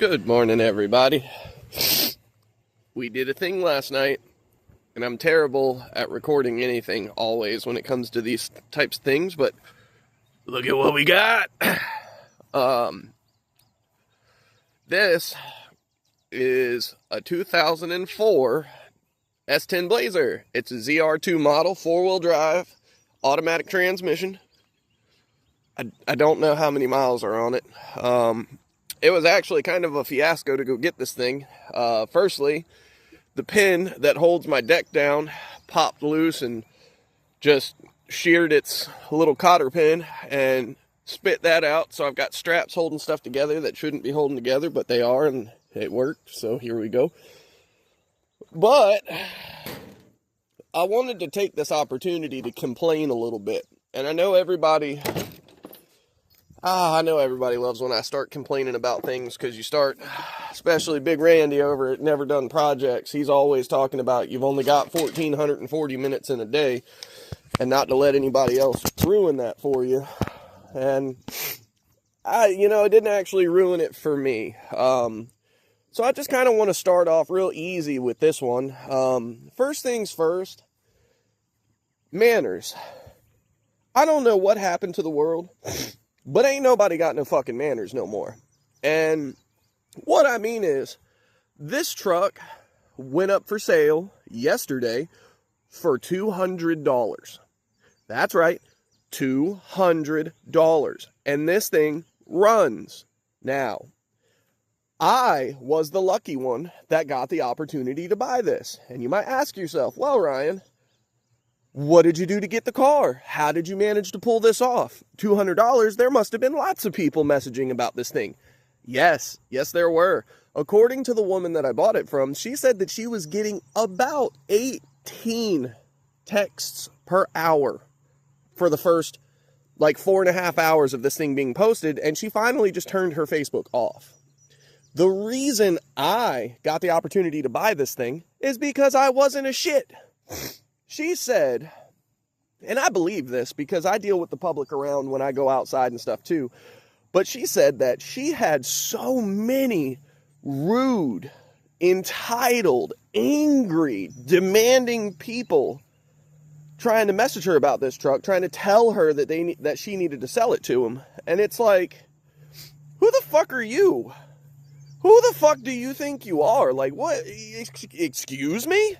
Good morning, everybody. We did a thing last night, and I'm terrible at recording anything always when it comes to these types of things, but look at what we got. This is a 2004 S10 Blazer. It's a ZR2 model, four-wheel drive, automatic transmission. I don't know how many miles are on it. It was actually kind of a fiasco to go get this thing. Firstly, the pin that holds my deck down popped loose and just sheared its little cotter pin and spit that out. So I've got straps holding stuff together that shouldn't be holding together, but they are, and it worked. So here we go. But I wanted to take this opportunity to complain a little bit. And I know everybody loves when I start complaining about things, because you start, especially Big Randy over at Never Done Projects, he's always talking about you've only got 1,440 minutes in a day, and not to let anybody else ruin that for you. And it didn't actually ruin it for me. So I just kind of want to start off real easy with this one. First things first, manners. I don't know what happened to the world, but ain't nobody got no fucking manners no more. And what I mean is, this truck went up for sale yesterday for $200. That's right, $200. And this thing runs. Now, I was the lucky one that got the opportunity to buy this. And you might ask yourself, well, Ryan, what did you do to get the car? How did you manage to pull this off? $200, there must have been lots of people messaging about this thing. Yes, there were. According to the woman that I bought it from, she said that she was getting about 18 texts per hour for the first, 4.5 hours of this thing being posted, and she finally just turned her Facebook off. The reason I got the opportunity to buy this thing is because I wasn't a shit. She said, and I believe this because I deal with the public around when I go outside and stuff too, but she said that she had so many rude, entitled, angry, demanding people trying to message her about this truck, trying to tell her that she needed to sell it to them. And it's like, who the fuck are you? Who the fuck do you think you are? What? Excuse me?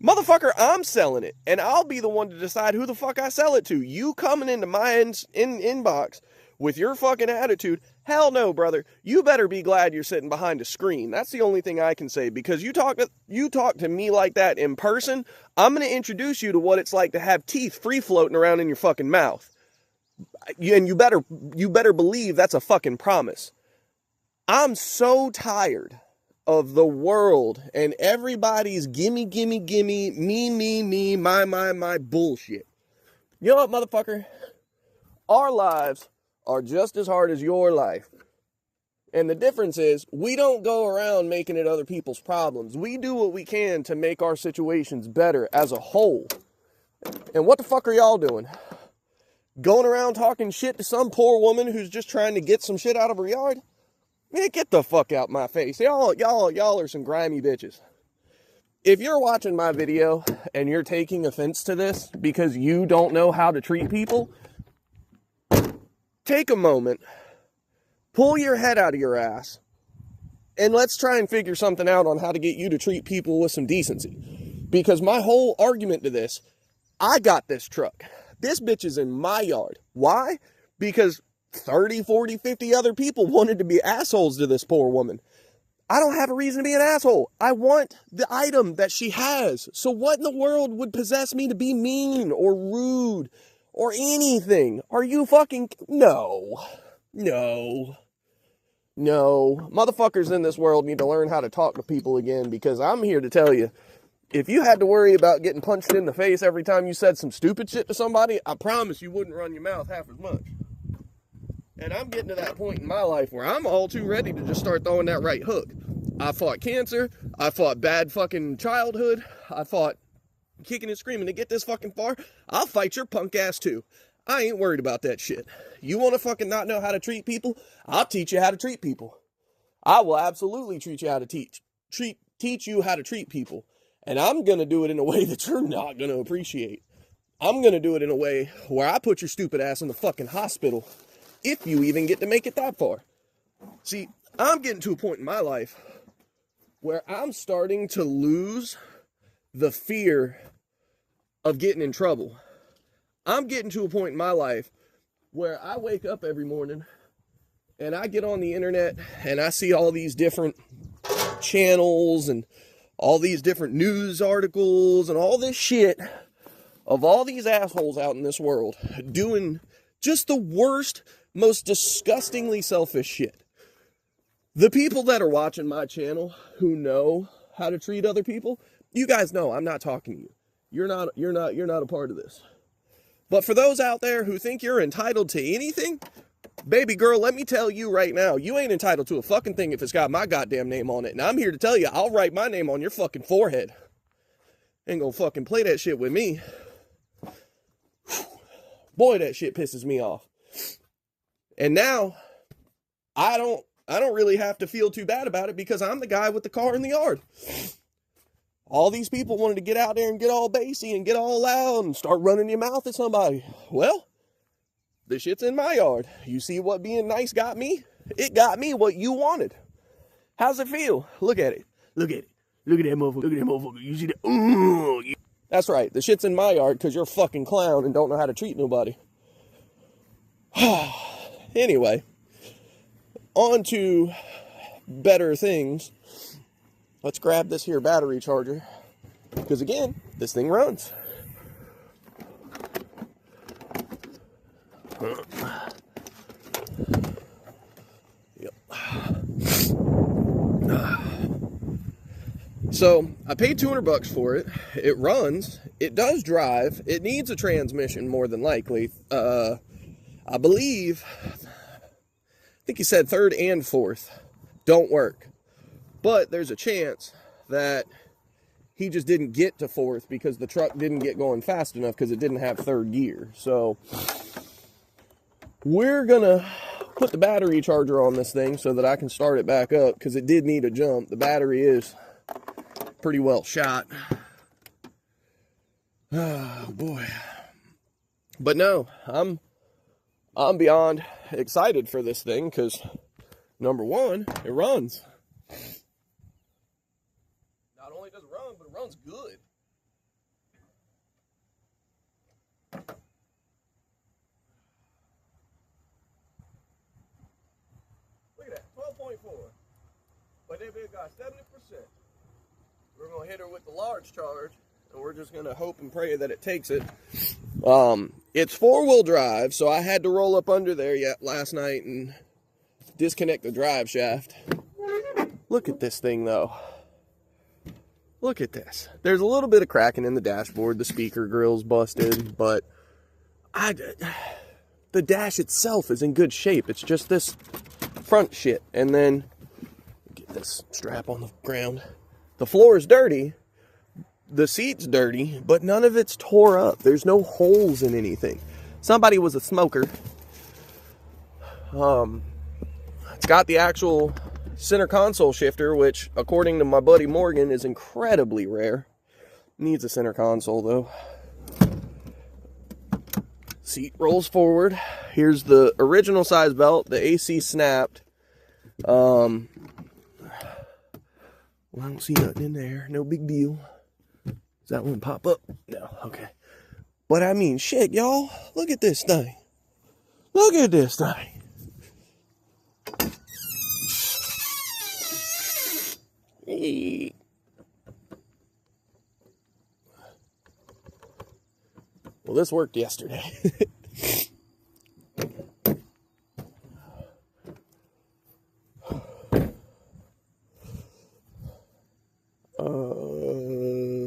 Motherfucker, I'm selling it, and I'll be the one to decide who the fuck I sell it to. You coming into my inbox with your fucking attitude, hell no, brother. You better be glad you're sitting behind a screen. That's the only thing I can say, because you talk to me like that in person, I'm going to introduce you to what it's like to have teeth free floating around in your fucking mouth. And you better believe that's a fucking promise. I'm so tired of the world and everybody's gimme, me, my bullshit. You know what, motherfucker? Our lives are just as hard as your life. And the difference is, we don't go around making it other people's problems. We do what we can to make our situations better as a whole. And what the fuck are y'all doing? Going around talking shit to some poor woman who's just trying to get some shit out of her yard? Man, get the fuck out my face. Y'all are some grimy bitches. If you're watching my video and you're taking offense to this because you don't know how to treat people, take a moment, pull your head out of your ass, and let's try and figure something out on how to get you to treat people with some decency. Because my whole argument to this, I got this truck. This bitch is in my yard. Why? Because 30, 40, 50 other people wanted to be assholes to this poor woman. I don't have a reason to be an asshole. I want the item that she has. So what in the world would possess me to be mean or rude or anything? Are you fucking... No. Motherfuckers in this world need to learn how to talk to people again, because I'm here to tell you, if you had to worry about getting punched in the face every time you said some stupid shit to somebody, I promise you wouldn't run your mouth half as much. And I'm getting to that point in my life where I'm all too ready to just start throwing that right hook. I fought cancer. I fought bad fucking childhood. I fought kicking and screaming to get this fucking far. I'll fight your punk ass too. I ain't worried about that shit. You want to fucking not know how to treat people? I'll teach you how to treat people. I will absolutely teach you how to teach you how to treat people. And I'm going to do it in a way that you're not going to appreciate. I'm going to do it in a way where I put your stupid ass in the fucking hospital, if you even get to make it that far. See, I'm getting to a point in my life where I'm starting to lose the fear of getting in trouble. I'm getting to a point in my life where I wake up every morning and I get on the internet and I see all these different channels and all these different news articles and all this shit of all these assholes out in this world doing just the worst, most disgustingly selfish shit. The people that are watching my channel who know how to treat other people, you guys know I'm not talking to you. You're not a part of this. But for those out there who think you're entitled to anything, baby girl, let me tell you right now, you ain't entitled to a fucking thing if it's got my goddamn name on it. And I'm here to tell you, I'll write my name on your fucking forehead. Ain't gonna fucking play that shit with me. Boy, that shit pisses me off. And now, I don't really have to feel too bad about it because I'm the guy with the car in the yard. All these people wanted to get out there and get all bassy and get all loud and start running your mouth at somebody. Well, the shit's in my yard. You see what being nice got me? It got me what you wanted. How's it feel? Look at it. Look at it. Look at that motherfucker. Look at that motherfucker. You see that? Ooh. That's right. The shit's in my yard because you're a fucking clown and don't know how to treat nobody. Anyway, on to better things. Let's grab this here battery charger. Because again, this thing runs. Yep. So I paid $200 for it. It runs. It does drive. It needs a transmission more than likely. I believe, I think he said third and fourth don't work. But there's a chance that he just didn't get to fourth because the truck didn't get going fast enough because it didn't have third gear. So we're gonna put the battery charger on this thing so that I can start it back up because it did need a jump. The battery is pretty well shot. Oh boy. But no, I'm beyond excited for this thing because number one, it runs. Not only does it run, but it runs good. Look at that, 12.4. But they've got 70%. We're going to hit her with the large charge, and we're just going to hope and pray that it takes it. It's four-wheel drive, so I had to roll up under there last night and disconnect the drive shaft. Look at this thing, though. Look at this. There's a little bit of cracking in the dashboard. The speaker grill's busted, but the dash itself is in good shape. It's just this front shit. And then, get this strap on the ground. The floor is dirty. The seat's dirty, but none of it's tore up. There's no holes in anything. Somebody was a smoker. It's got the actual center console shifter, which, according to my buddy Morgan, is incredibly rare. Needs a center console, though. Seat rolls forward. Here's the original size belt. The AC snapped. Well, I don't see nothing in there. No big deal. Does that one pop up? No. Okay. But I mean, shit, y'all. Look at this thing. Look at this thing. Hey. Well, this worked yesterday.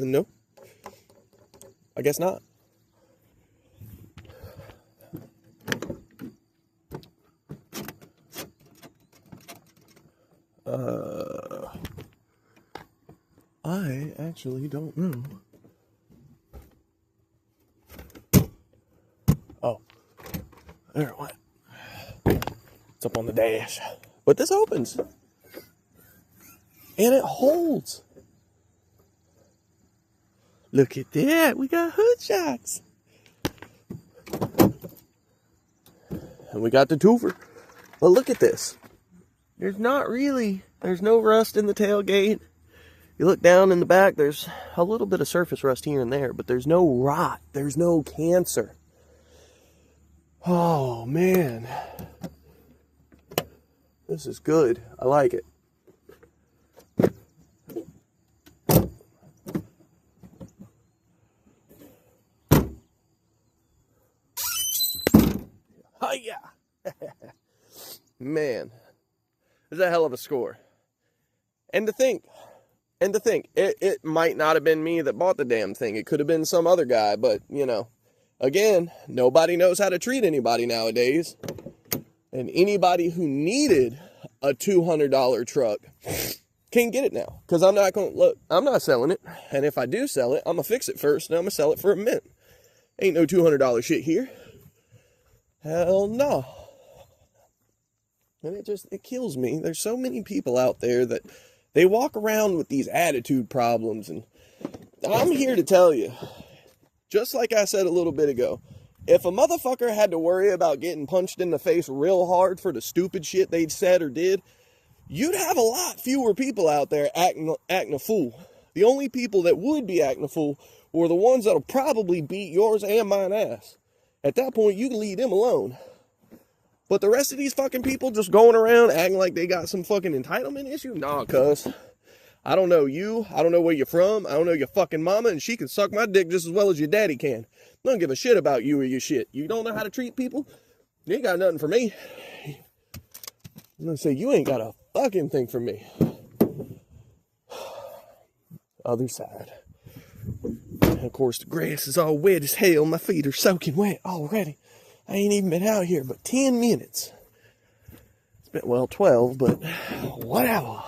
No. I guess not. I actually don't know. Oh, there it went. It's up on the dash. But this opens. And it holds. Look at that. We got hood shocks. And we got the twofer. But look at this. There's no rust in the tailgate. You look down in the back, there's a little bit of surface rust here and there, but there's no rot. There's no cancer. Oh, man. This is good. I like it. Oh, yeah. Man. This is a hell of a score. And to think, it might not have been me that bought the damn thing. It could have been some other guy, but, you know, again, nobody knows how to treat anybody nowadays. And anybody who needed a $200 truck can get it now. Because I'm not selling it. And if I do sell it, I'm going to fix it first, and I'm going to sell it for a mint. Ain't no $200 shit here. Hell no. And it kills me. There's so many people out there that they walk around with these attitude problems, and I'm here to tell you, just like I said a little bit ago, if a motherfucker had to worry about getting punched in the face real hard for the stupid shit they'd said or did, you'd have a lot fewer people out there acting a fool. The only people that would be acting a fool were the ones that'll probably beat yours and mine ass. At that point, you can leave them alone. But the rest of these fucking people just going around acting like they got some fucking entitlement issue? Nah, cuz. I don't know you. I don't know where you're from. I don't know your fucking mama, and she can suck my dick just as well as your daddy can. I don't give a shit about you or your shit. You don't know how to treat people? You ain't got nothing for me. I'm gonna say, you ain't got a fucking thing for me. Other side. And of course, the grass is all wet as hell. My feet are soaking wet already. I ain't even been out here but 10 minutes. It's been, well, 12, but whatever.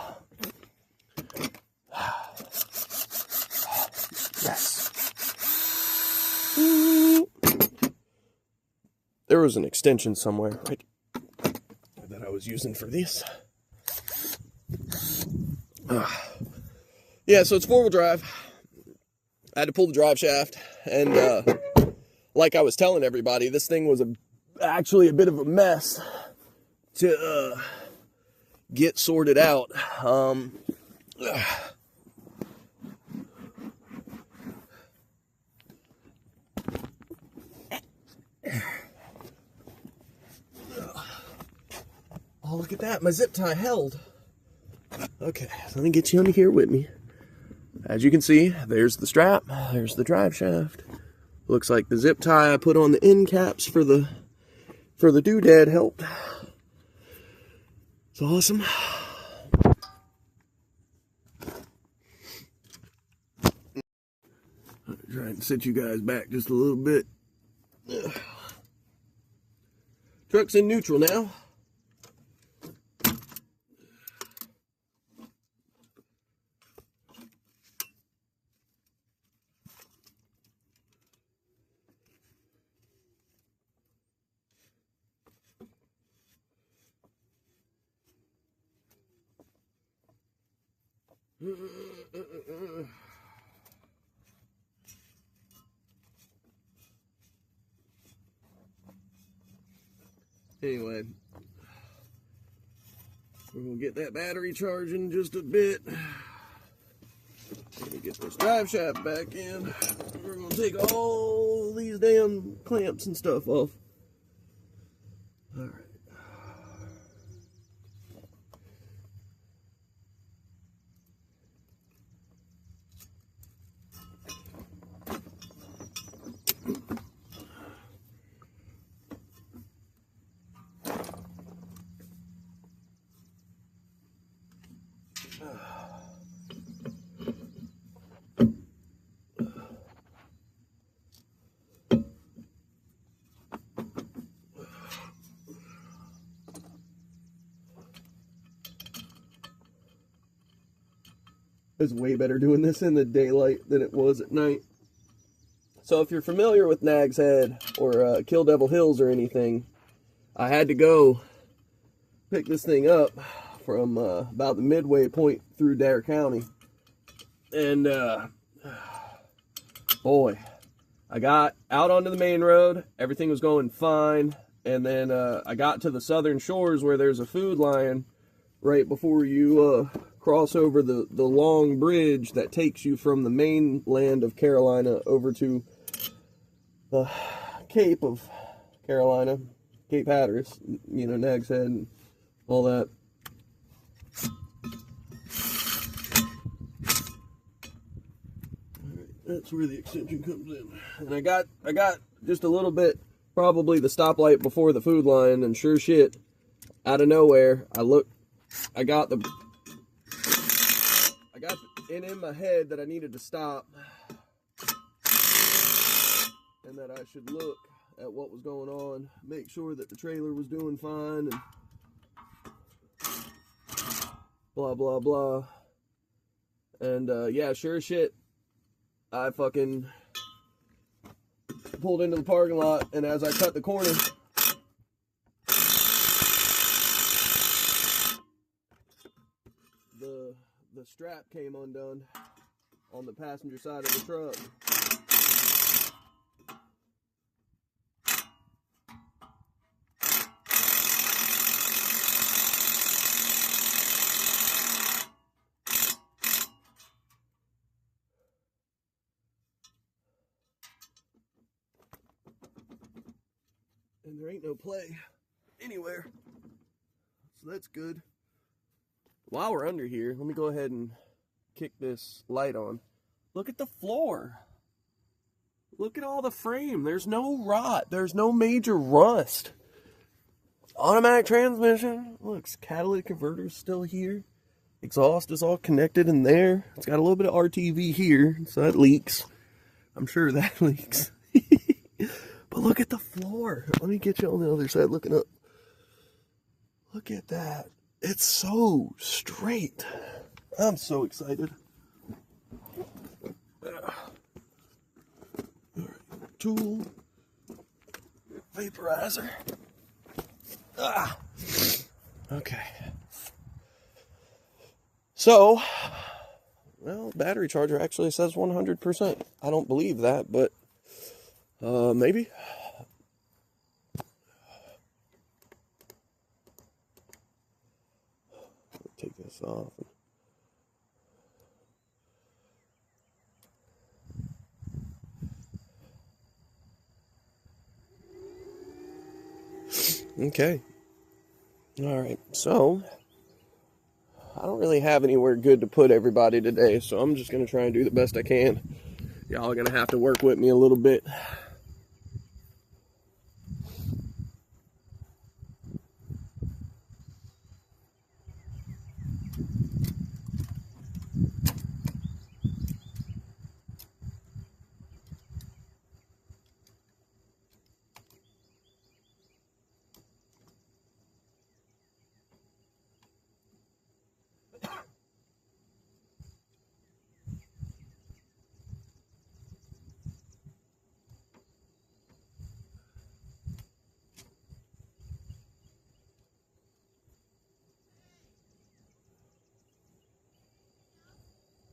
Yes. There was an extension somewhere, right, that I was using for this. Yeah, so it's 4-wheel drive. I had to pull the drive shaft, and like I was telling everybody, this thing was actually a bit of a mess to get sorted out. Oh, look at that. My zip tie held. Okay, let me get you under here with me. As you can see, there's the strap. There's the drive shaft. Looks like the zip tie I put on the end caps for the doodad helped. It's awesome. I'm trying to sit you guys back just a little bit. Truck's in neutral now. Anyway, we're going to get that battery charging just a bit. Let me get this drive shaft back in. We're going to take all these damn clamps and stuff off. All right. It's way better doing this in the daylight than it was at night. So if you're familiar with Nag's Head or Kill Devil Hills or anything, I had to go pick this thing up from about the midway point through Dare County. And boy, I got out onto the main road. Everything was going fine. And then I got to the southern shores where there's a food line right before you cross over the long bridge that takes you from the mainland of Carolina over to the Cape of Carolina, Cape Hatteras, you know, Nag's Head and all that. Alright, that's where the extension comes in. And I got just a little bit, probably the stoplight before the food line, and sure shit, out of nowhere, I got it in my head that I needed to stop and that I should look at what was going on, make sure that the trailer was doing fine, and blah, blah, blah. And, yeah, sure as shit, I fucking pulled into the parking lot, and as I cut the corner, the strap came undone on the passenger side of the truck. And there ain't no play anywhere, so that's good. While we're under here, let me go ahead and kick this light on. Look at the floor. Look at all the frame. There's no rot. There's no major rust. Automatic transmission. Look, catalytic converter's still here. Exhaust is all connected in there. It's got a little bit of RTV here, so that leaks. I'm sure that leaks. But look at the floor. Let me get you on the other side looking up. Look at that. It's so straight. I'm so excited. All right. Tool. Vaporizer. Okay. So, well, battery charger actually says 100%. I don't believe that, but maybe. Take this off. Okay. All right. So, I don't really have anywhere good to put everybody today, so I'm just going to try and do the best I can. Y'all are going to have to work with me a little bit.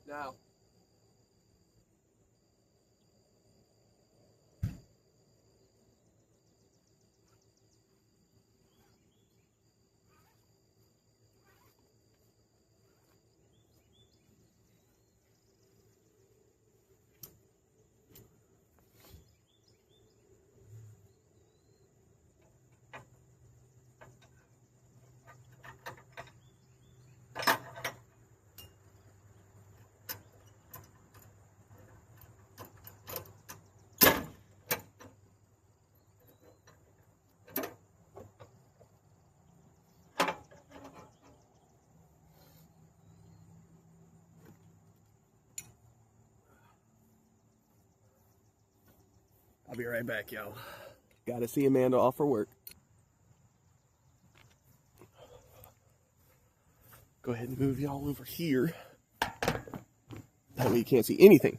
Now, I'll be right back, y'all. Gotta see Amanda off for work. Go ahead and move y'all over here. That way you can't see anything.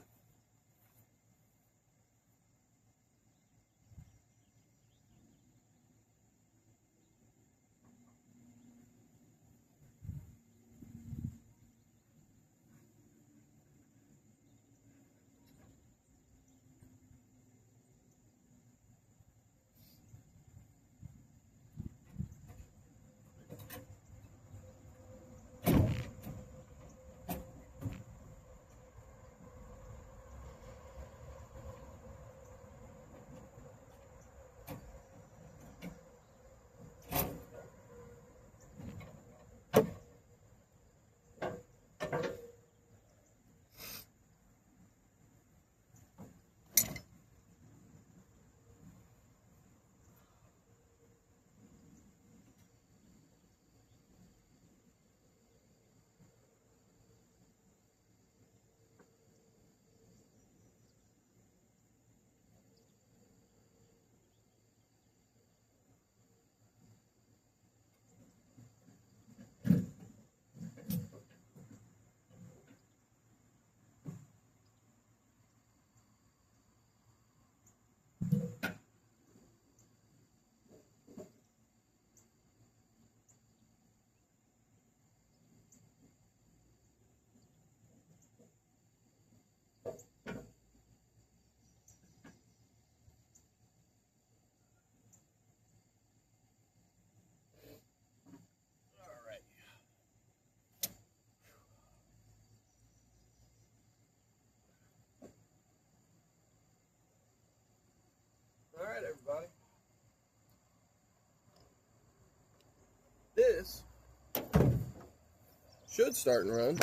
Should start and run.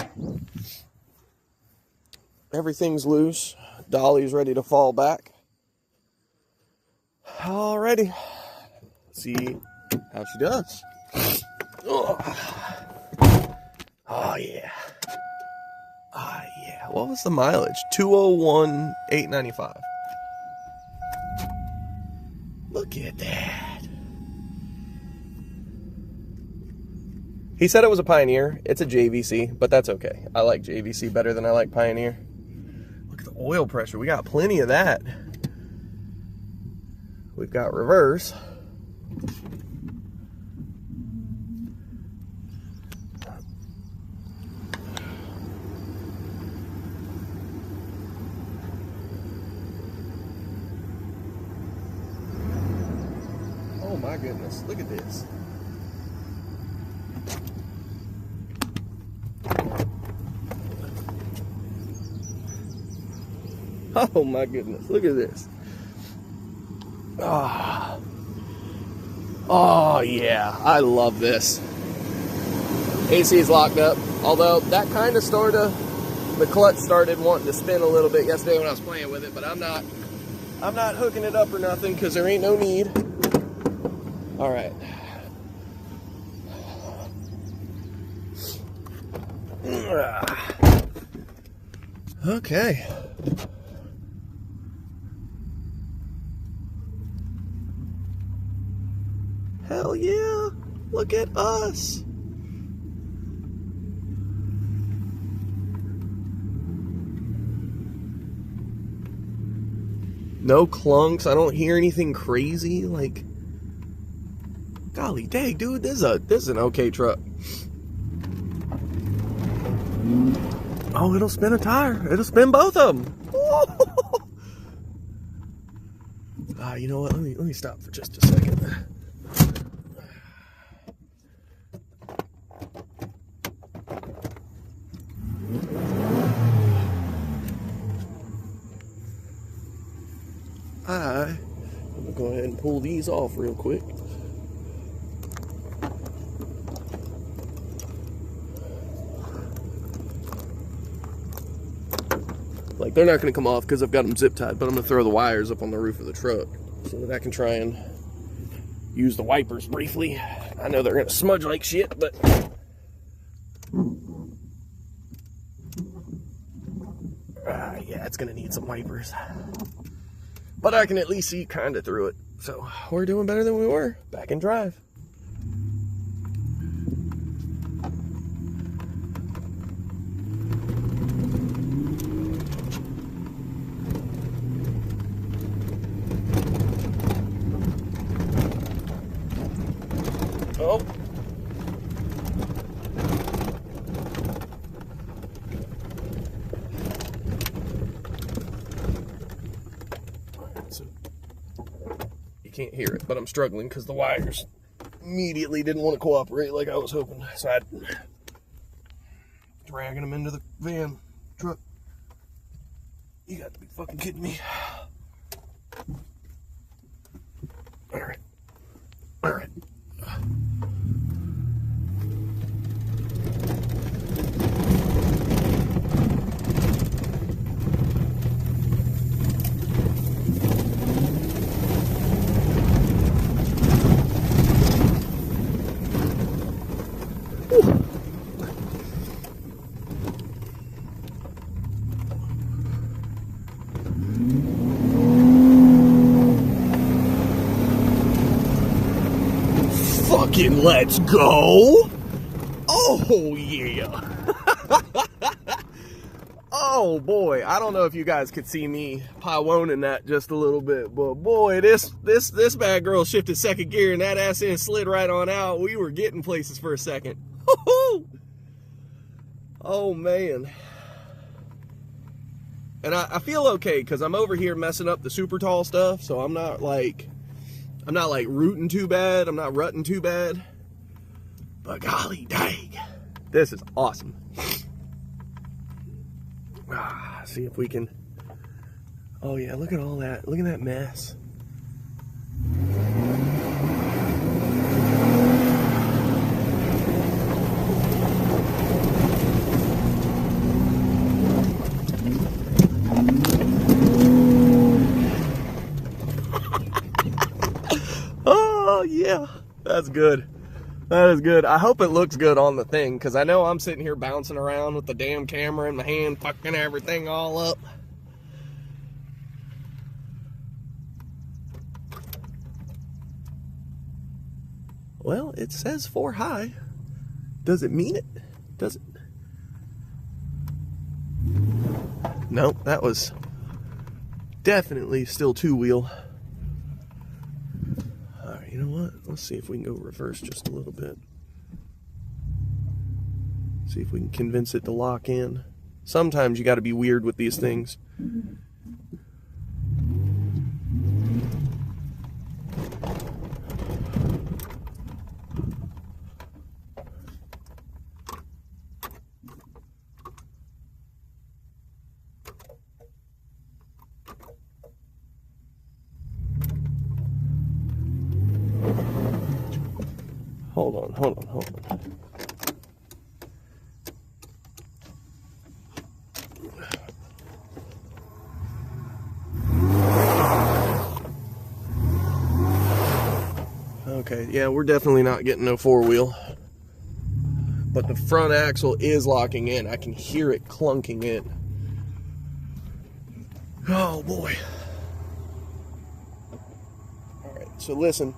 Everything's loose. Dolly's ready to fall back. Alrighty. See how she does. Oh yeah. Ah yeah. What was the mileage? 201,895. Look at that. He said it was a Pioneer. It's a JVC, but that's okay. I like JVC better than I like Pioneer. Look at the oil pressure. We got plenty of that. We've got reverse. Oh my goodness, look at this. Oh my goodness, look at this. Oh, oh yeah, I love this. AC is locked up, although that kind of the clutch started wanting to spin a little bit yesterday when I was playing with it, but I'm not hooking it up or nothing because there ain't no need. All right. Okay. Hell yeah, look at us. No clunks, I don't hear anything crazy, like, golly dang, dude, this is an okay truck. Oh, it'll spin a tire, it'll spin both of them. You know what, let me stop for just a second. I'm gonna go ahead and pull these off real quick. Like, they're not gonna come off because I've got them zip tied, but I'm gonna throw the wires up on the roof of the truck so that I can try and use the wipers briefly. I know they're gonna smudge like shit, but yeah, it's gonna need some wipers. But I can at least see kind of through it. So we're doing better than we were. Back in drive. Oh. So you can't hear it, but I'm struggling because the wires immediately didn't want to cooperate like I was hoping. So I'm dragging them into the van truck. You got to be fucking kidding me. All right. All right. Fucking let's go. Oh yeah. Oh boy, I don't know if you guys could see me pie-woning that just a little bit, but boy, this bad girl shifted second gear and that ass end slid right on out. We were getting places for a second. Oh man. And I feel okay because I'm over here messing up the super tall stuff, so I'm not like rooting too bad. I'm not rutting too bad. But golly dang, this is awesome. See if we can. Oh yeah, look at all that. Look at that mess. good. That is good. I hope it looks good on the thing, because I know I'm sitting here bouncing around with the damn camera in my hand, fucking everything all up. Well, it says 4 high. Does it mean it? Does it? Nope, that was definitely still 2-wheel. Alright, you know what? Let's see if we can go reverse just a little bit. See if we can convince it to lock in. Sometimes you got to be weird with these things. Hold on. Okay, yeah, we're definitely not getting no 4-wheel. But the front axle is locking in. I can hear it clunking in. Oh boy. Alright, so listen.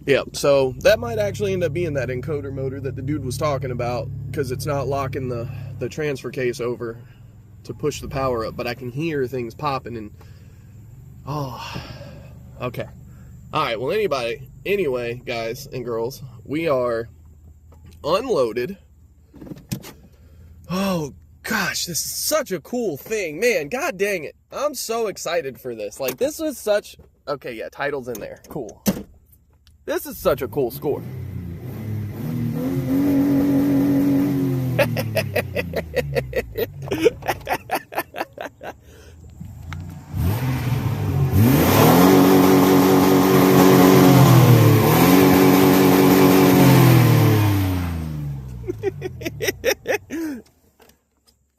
Yep, so that might actually end up being that encoder motor that the dude was talking about, because it's not locking the transfer case over to push the power up, but I can hear things popping and okay. Alright, well anyway, guys and girls, we are unloaded. Oh gosh, this is such a cool thing, man. God dang it. I'm so excited for this. Like, this was such, okay, yeah, title's in there. Cool. This is such a cool score.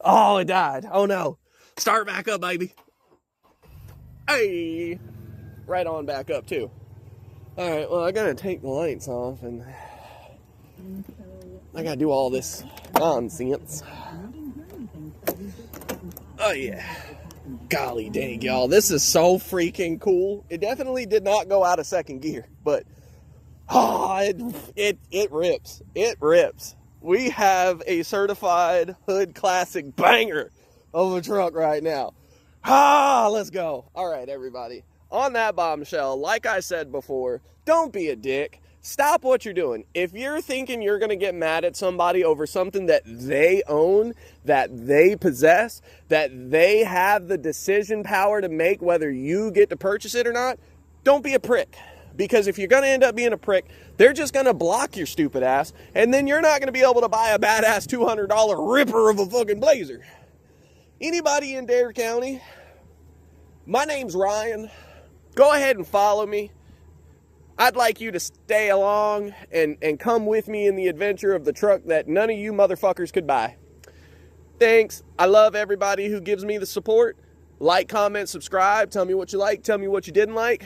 Oh, it died. Oh no. Start back up, baby. Hey. Right on back up too. Alright, well, I gotta take the lights off and I gotta do all this nonsense. Oh yeah. Golly dang, y'all. This is so freaking cool. It definitely did not go out of second gear, but it rips. It rips. We have a certified hood classic banger of a truck right now. Let's go. All right, everybody. On that bombshell, like I said before, don't be a dick. Stop what you're doing. If you're thinking you're going to get mad at somebody over something that they own, that they possess, that they have the decision power to make whether you get to purchase it or not, don't be a prick. Because if you're going to end up being a prick, they're just going to block your stupid ass, and then you're not going to be able to buy a badass $200 ripper of a fucking Blazer. Anybody in Dare County, my name's Ryan. Go ahead and follow me. I'd like you to stay along and come with me in the adventure of the truck that none of you motherfuckers could buy. Thanks. I love everybody who gives me the support. Like, comment, subscribe. Tell me what you like. Tell me what you didn't like.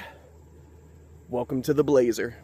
Welcome to the Blazer.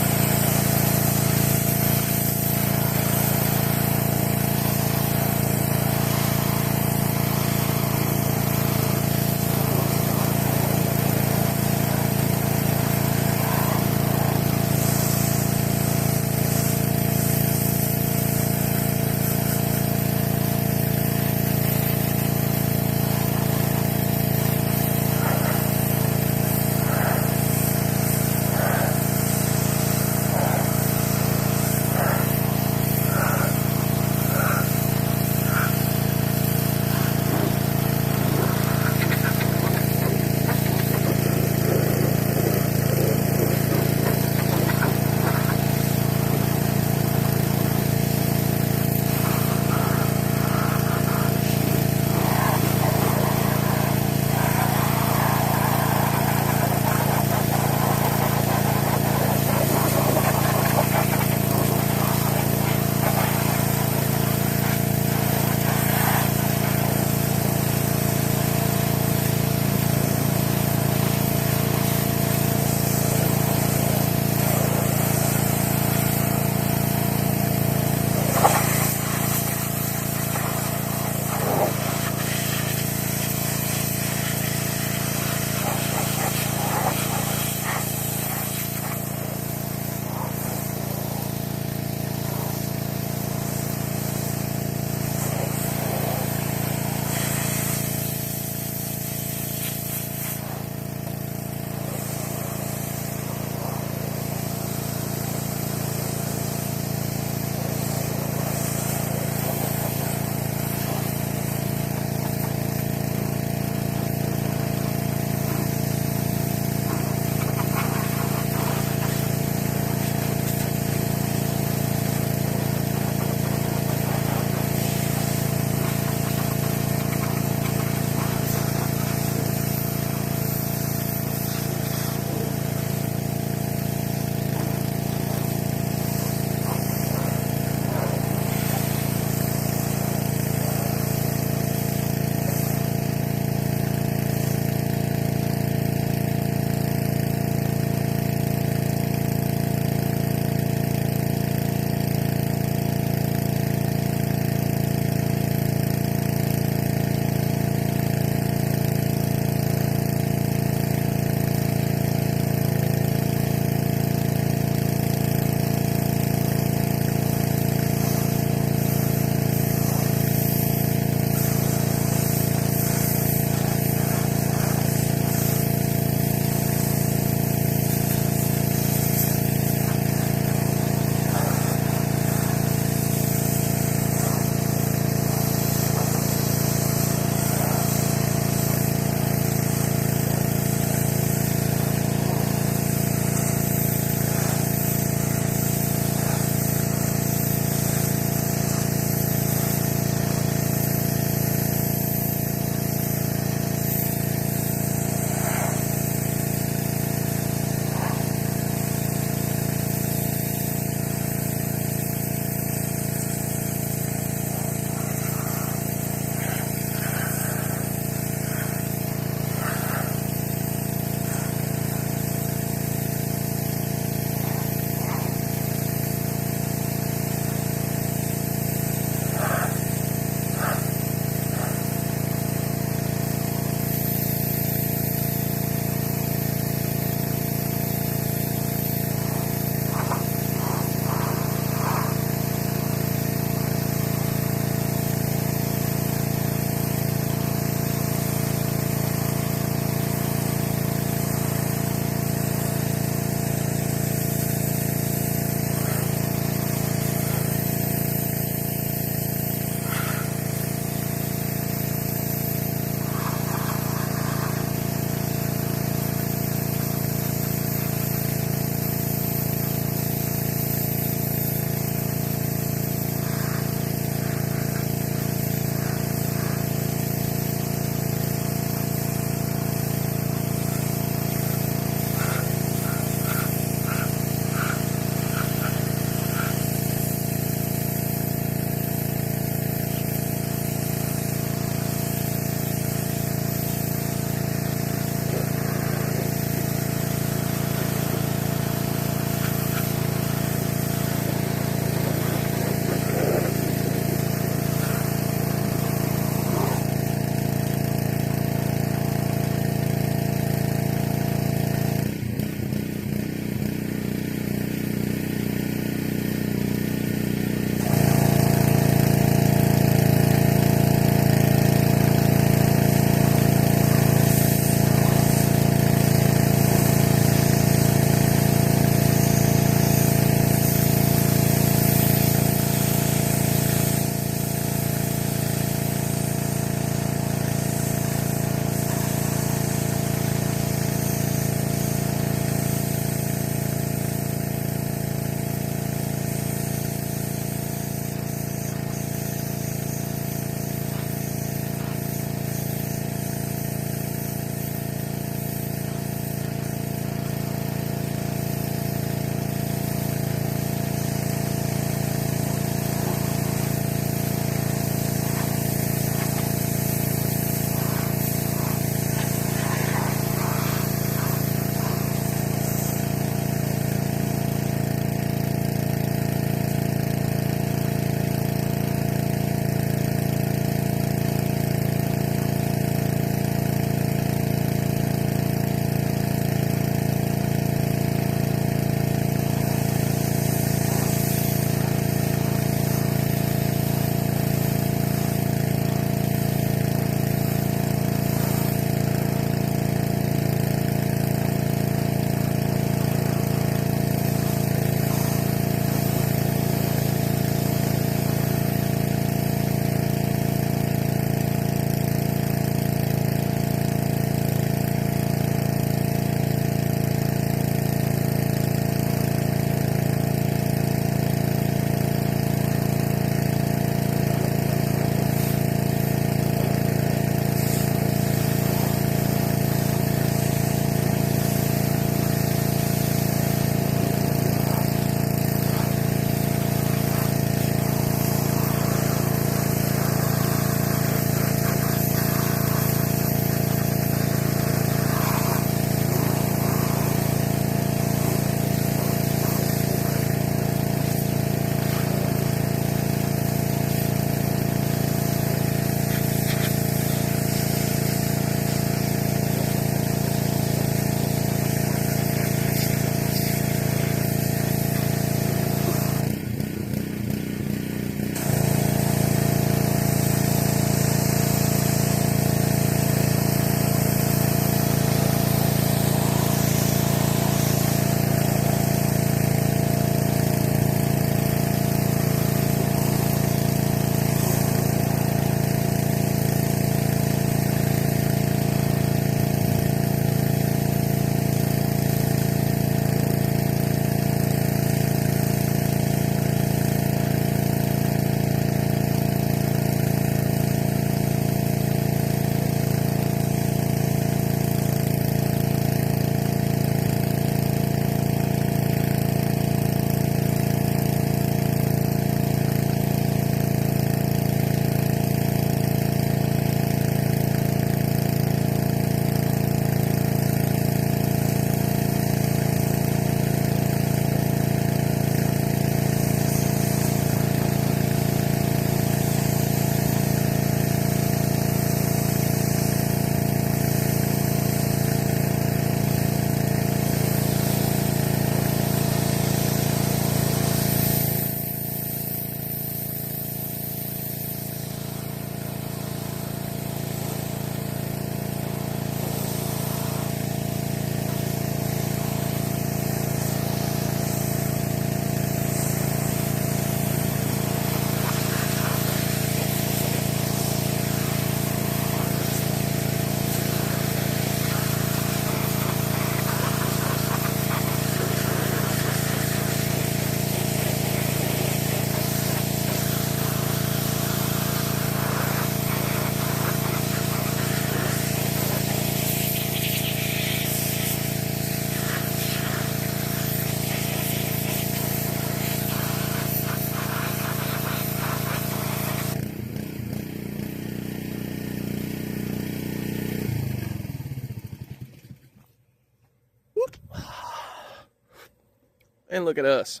and look at us.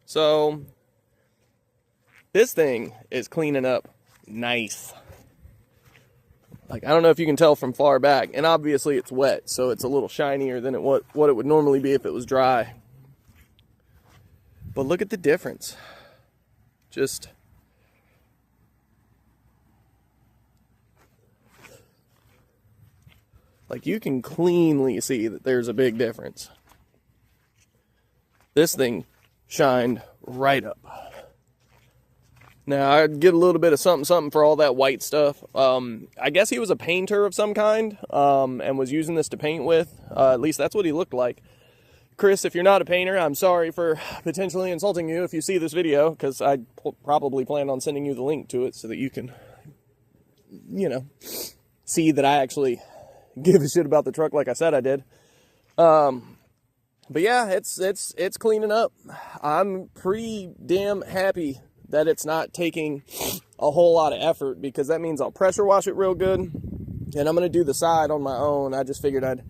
So this thing is cleaning up nice. Like, I don't know if you can tell from far back, and obviously it's wet, so it's a little shinier than what it would normally be if it was dry. But look at the difference. Just like, you can cleanly see that there's a big difference. This thing shined right up. Now, I'd get a little bit of something for all that white stuff. I guess he was a painter of some kind, and was using this to paint with. At least that's what he looked like. Chris, if you're not a painter, I'm sorry for potentially insulting you if you see this video, because I probably plan on sending you the link to it so that you can, see that I actually give a shit about the truck like I said I did. But yeah, it's cleaning up. I'm pretty damn happy that it's not taking a whole lot of effort, because that means I'll pressure wash it real good, and I'm going to do the side on my own. I just figured I'd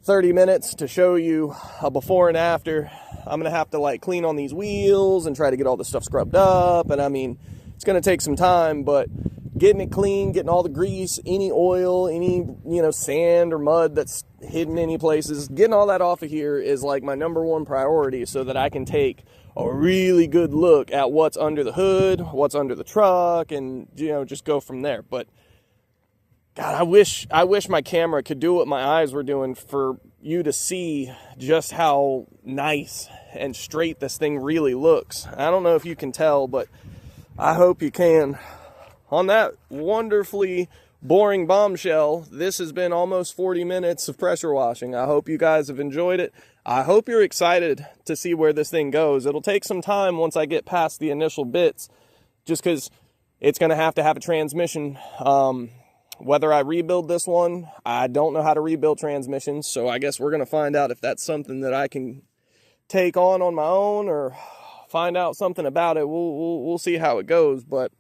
30 minutes to show you a before and after. I'm going to have to like clean on these wheels and try to get all the stuff scrubbed up, and I mean, it's going to take some time, but getting it clean, getting all the grease, any oil, any, sand or mud that's hidden any places, getting all that off of here is like my #1 priority, so that I can take a really good look at what's under the hood, what's under the truck, and, just go from there. But God, I wish my camera could do what my eyes were doing for you to see just how nice and straight this thing really looks. I don't know if you can tell, but I hope you can. On that wonderfully boring bombshell, this has been almost 40 minutes of pressure washing. I hope you guys have enjoyed it. I hope you're excited to see where this thing goes. It'll take some time once I get past the initial bits, just because it's going to have a transmission. Whether I rebuild this one, I don't know how to rebuild transmissions, so I guess we're going to find out if that's something that I can take on my own, or find out something about it. We'll see how it goes. But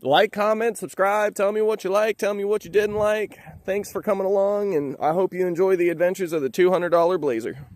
like, comment, subscribe, tell me what you like, tell me what you didn't like. Thanks for coming along, and I hope you enjoy the adventures of the $200 Blazer.